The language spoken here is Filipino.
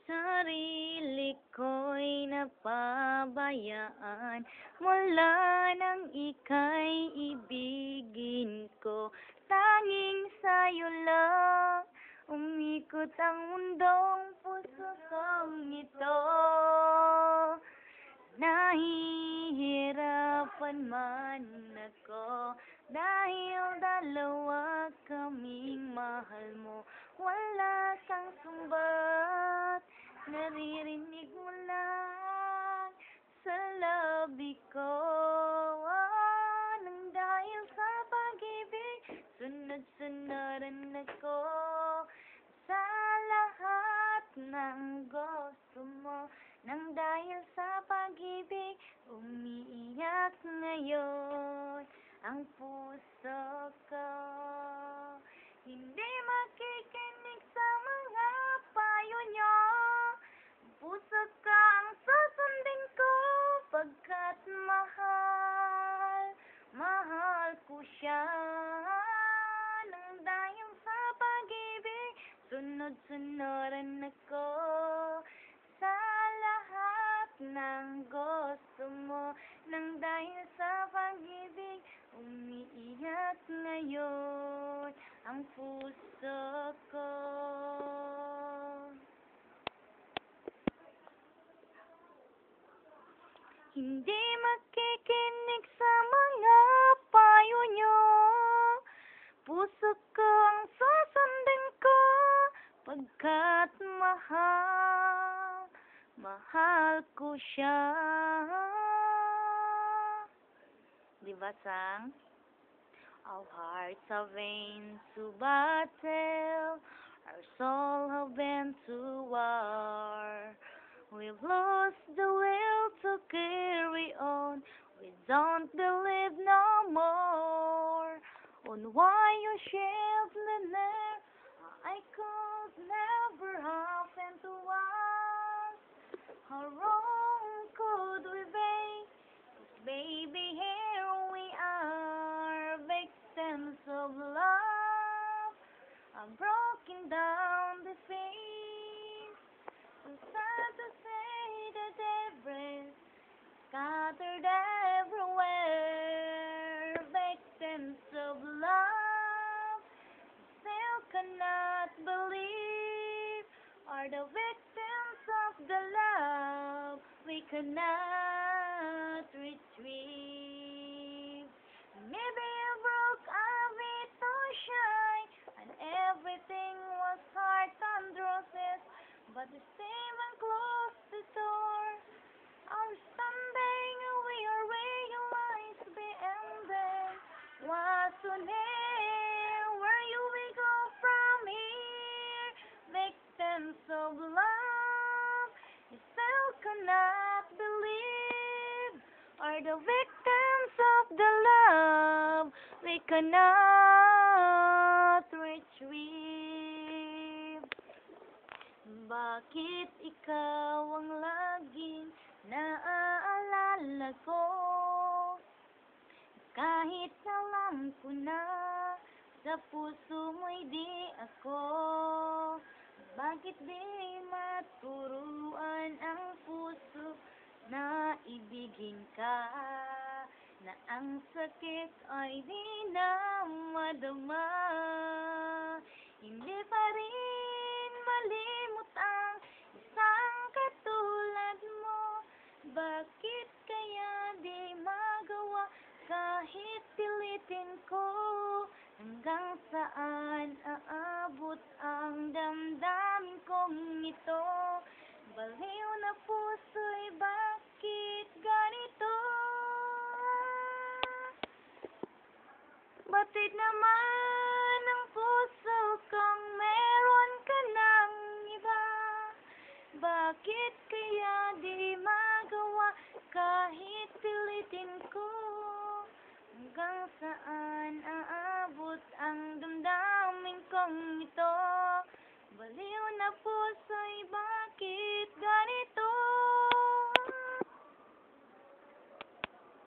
Sarili ko'y napabayaan mula nang ika'y ibigin ko. Tanging sa'yo lang umikot ang mundong puso kong ito. Nahihirapan man ako dahil dalawa kaming mahal mo. Wala kang sumbat, naririnig mo lang sa labi ko. Nang dahil sa pag-ibig, sunod-sunoran ako sa lahat ng gusto mo. Nang dahil sa pag-ibig, umiiyak ngayon ang puso ko. Hindi makikinig sa mga payo nyo. Puso ko ang susundin ko, pagkat mahal ko siya. Nang dahil sa pag-ibig, sunod-sunoran ako sa lahat ng gusto mo. Nang dahil sa pag-ibig, umiiyak ngayon ang puso ko. Hindi makikinig sa mga payo nyo. Puso ko ang susundin ko, pagkat mahal ko siya. Diba, sang? Our hearts have been to battle, our soul have been to war. We've lost the will to carry on, we don't believe no more. On why you shield me there, I could never happen to us. How wrong could we be? Baby, here we are, victims of love. I'm broken down the face. So sad to say that everything's scattered everywhere. Victims of love, still cannot believe, are the victims of the love we cannot retrieve. Maybe you broke a bit too shy, and everything was heart and roses, but you even closed the door. Our standing we are realized the ending was so near. Where you we go from here? Victims of love, you still cannot believe, are the victims of the love we cannot retrieve. Bakit ikaw ang laging naaalala ko? Kahit alam ko na sa puso mo'y di ako. Bakit di maturuan ang puso na ibigin ka? Na ang sakit ay di na madama. Hindi pa rin malimot ang isang katulad mo. Bakit kaya di magawa kahit pilitin ko? Hanggang saan aabot ang damdamin kong ito? Baliw na puso'y bakit ganito? Batid naman ang puso kong meron ka ng iba. Bakit kaya di magawa kahit pilitin ko? Hanggang saan aabot ang damdamin kong ito? Baliw na puso'y bakit ganito?